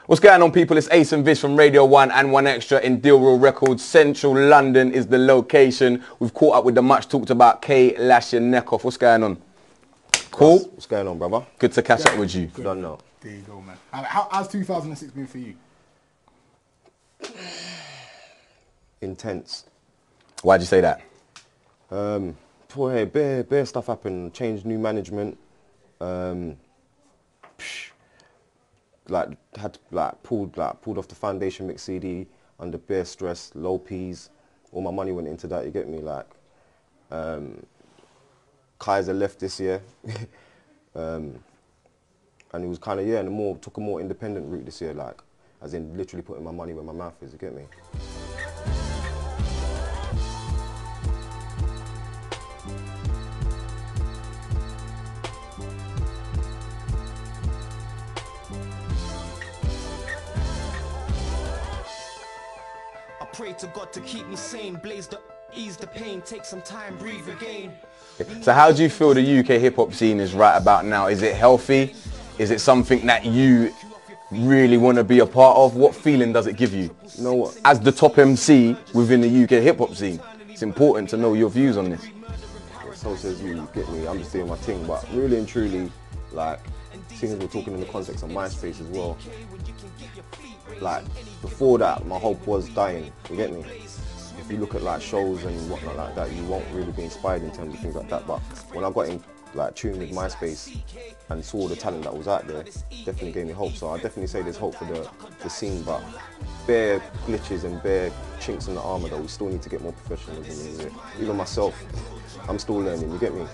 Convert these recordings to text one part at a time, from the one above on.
What's going on, people? It's Ace and Vish from Radio 1 and 1 Extra in Deal Real Records. Central London is the location. We've caught up with the much talked about Klashnekoff. What's going on? Cool? What's going on, brother? Good to catch up with you. Good. Don't know. There you go, man. How's 2006 been for you? Intense. Why'd you say that? Boy, bare stuff happened. Changed new management. Pulled off the Foundation Mix CD under bare stress, low P's. All my money went into that. You get me? Like, Kaiser left this year, and it was kind of and took a more independent route this year. Like, as in literally putting my money where my mouth is. You get me? Pray to God to keep me sane, ease the pain, take some time, breathe again. So how do you feel the UK hip-hop scene is right about now? Is it healthy? Is it something that you really want to be a part of? What feeling does it give you? You know what? As the top MC within the UK hip-hop scene, it's important to know your views on this. So says you get me, I'm just doing my thing, but really and truly, like, seeing as we're talking in the context of MySpace as well, like, before that, my hope was dying, you get me? If you look at like shows and whatnot like that, you won't really be inspired in terms of things like that, but when I got in like tune with MySpace and saw the talent that was out there, definitely gave me hope. So I definitely say there's hope for the scene, but bare glitches and bare chinks in the armour though. We still need to get more professionalism in it. Even myself, I'm still learning, you get me?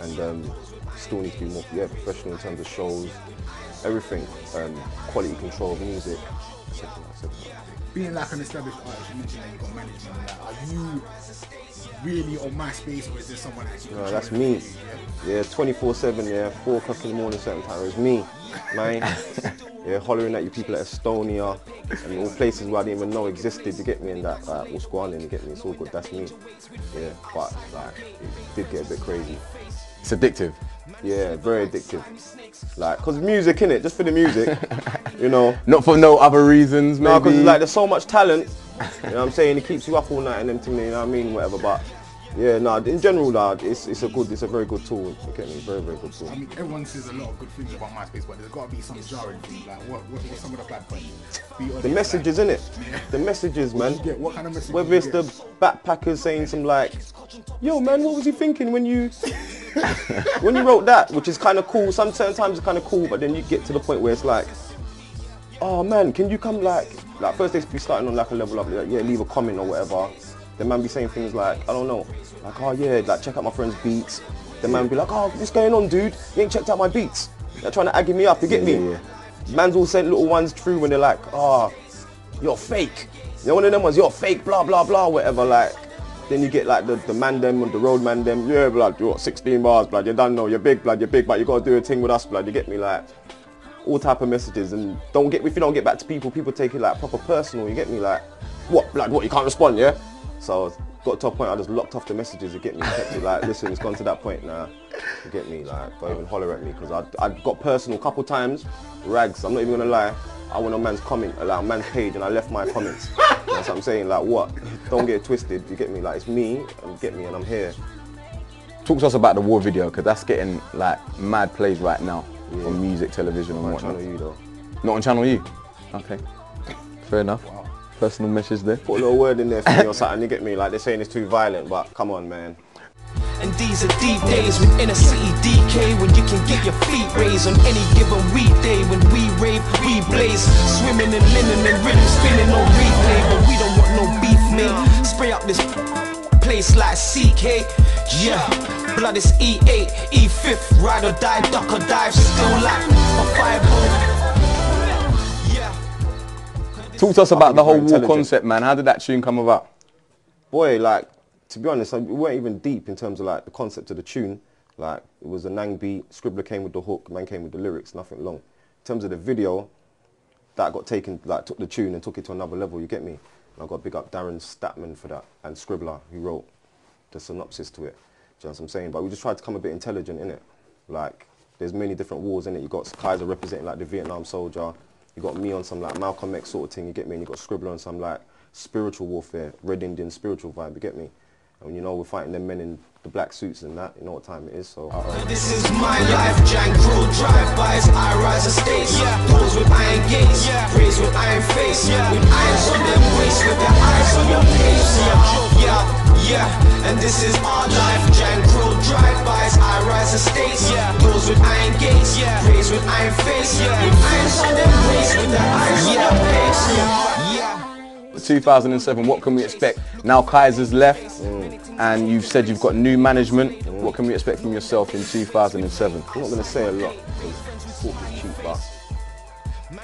And still need to be more professional in terms of shows, everything, quality control of music, etc. Being like an established artist, you mentioned that you've got management and that. Are you really on MySpace, or is there someone actually? No, that's me. Yeah, 24/7. Yeah, 4 o'clock in the morning, certain time. It's me, man. Yeah, hollering at you people at Estonia and all places where I didn't even know existed. You get me? And that, what's going on? You get me? It's all good. That's me. Yeah, but like, it did get a bit crazy. It's addictive. Yeah, very addictive. Like, cause music, innit? Just for the music, you know. Not for no other reasons, maybe. No, cause like there's so much talent. You know what I'm saying? It keeps you up all night and them things. You know what I mean? Whatever. But yeah, no. In general, lad, it's a very good tool. You get me? Very good tool. I mean, everyone says a lot of good things about MySpace, but there's got to be some jarring things. Like, what's some of the bad points? The messages, innit? Yeah. The messages, man. What kind of messages? Whether it's the backpackers saying some like, "Yo, man, what was he thinking when you?" When you wrote that, which is kind of cool, certain times it's kind of cool, but then you get to the point where it's like, oh man, can you come like first they be starting on like a level up, like, yeah, leave a comment or whatever. The man be saying things like, I don't know, like, oh yeah, like check out my friend's beats. The man be like, oh, what's going on, dude? You ain't checked out my beats. They're trying to aggy me up, you get me? Yeah. Man's all sent little ones through when they're like, oh, you're fake. You know, one of them ones, you're fake, blah, blah, blah, whatever, like. Then you get like the man them and the road man them, yeah, blood, you got 16 bars, blood, you don't know, you're big, blood, but you gotta do a thing with us, blood, you get me, like, all type of messages. And if you don't get back to people take it like proper personal, you get me, like, what, blood, what, you can't respond, yeah? So got to a point I just locked off the messages, you get me, kept it like, listen, it's gone to that point now, you get me, like, don't even holler at me, because I got personal a couple times, rags, I'm not even gonna lie, I went on man's comment, like on man's page, and I left my comments. You know what I'm saying? Like, what? Don't get it twisted. You get me? Like, it's me, and get me, and I'm here. Talk to us about the war video, because that's getting like mad plays right now on music, television, and Not whatnot. on Channel U though. Not on Channel U? Okay. Fair enough. Wow. Personal message there. Put a little word in there for me or something. You get me? Like, they're saying it's too violent, but come on, man. And these are deep days when inner city DK, when you can get your feet raised on any given weekday. When we rave, we blaze, swimming in linen and rhythm, spinning on replay. But we don't want no beef, mate. Spray up this place like CK. Yeah, blood is E8, E5th, ride or die, duck or dive, still like a fireball. Yeah. Talk to us about the whole war intelligent. concept, man. How did that tune come about? Boy, like, to be honest, we weren't even deep in terms of like the concept of the tune. Like, it was a Nang beat, Scribbler came with the hook, man came with the lyrics, nothing long. In terms of the video, that got taken, like, took the tune and took it to another level, you get me? And I got to big up Darren Statman for that, and Scribbler, who wrote the synopsis to it. Do you know what I'm saying? But we just tried to come a bit intelligent in it. Like, there's many different wars in it. You got Kaiser representing like the Vietnam soldier, You got me on some like Malcolm X sort of thing, you get me? And you got Scribbler on some like spiritual warfare, Red Indian spiritual vibe, you get me? And you know we're fighting them men in the black suits and that, you know what time it is, so... This is my life, Jankro, drive-bys, high-rise estates, doors with iron gates, praise with iron face, with irons on their waist, with their eyes on your face, and this is our life, Jankro, drive-bys, high-rise estates, doors with iron gates, praise with iron face, with irons on their waist, with their eyes on your face, 2007, what can we expect? Now Kaiser's left, and you've said you've got new management. What can we expect from yourself in 2007? I'm not going to say a lot, because talk is cheap, but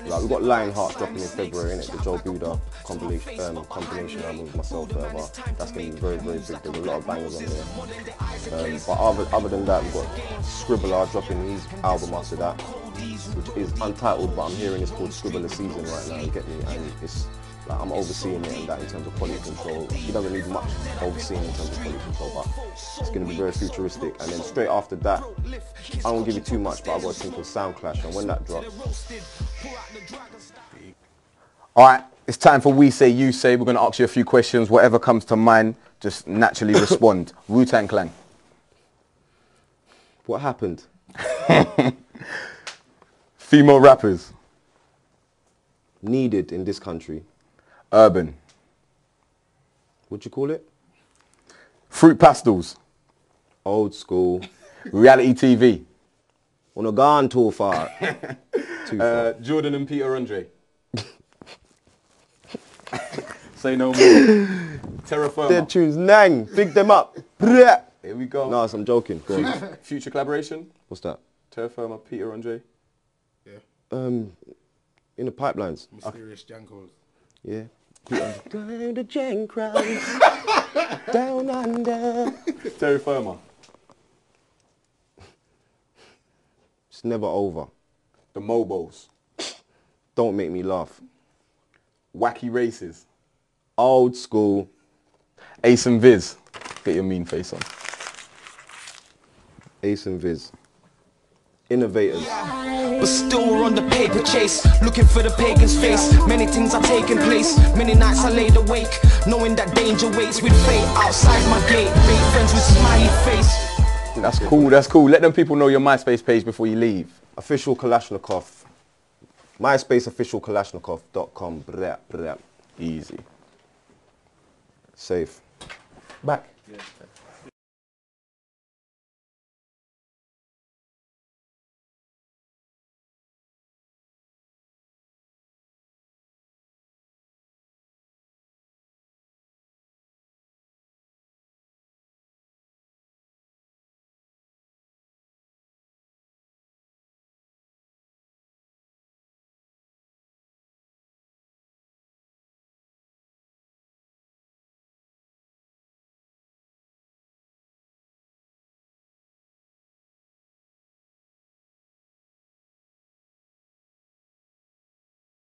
like, we've got Lionheart dropping in February, innit? The Joe Buddha combination album with myself, that's going to be very, very big. There's a lot of bangers on there. But other than that, we've got Scribbler dropping his album after that, which is untitled, but I'm hearing it's called Scribbler Season right now, you get me? And it's like, I'm overseeing it and that in terms of quality control. He doesn't need much overseeing in terms of quality control, but it's going to be very futuristic. And then straight after that, I won't give you too much, but I've got a thing called Sound Clash, and when that drops... Alright, it's time for We Say, You Say. We're going to ask you a few questions. Whatever comes to mind, just naturally respond. Wu-Tang Clan. What happened? Female rappers. Needed in this country. Urban. What'd you call it? Fruit pastels. Old school. Reality TV. Wanna gone too far. Too far. Jordan and Peter Andre. Say no more. Terra Firma. Dead tunes, Nang. Big them up. Here we go. No, I'm joking. Go on. Future collaboration. What's that? Terra Firma, Peter Andre. Yeah. In the pipelines. Mysterious Jankos. Yeah. Down the Jankros. Down under. Terra Firma. It's never over. The Mobos. Don't make me laugh. Wacky Races. Old school. Ace and Viz. Get your mean face on. Ace and Viz. Innovators. But still we're on the paper chase, looking for the pagan's face. Many things are taking place, many nights I laid awake, knowing that danger waits with fate outside my gate. Made friends with smiley face. That's cool, that's cool. Let them people know your MySpace page before you leave. Official Klashnekoff. MySpace official Klashnekoff.com. Easy. Safe. Back.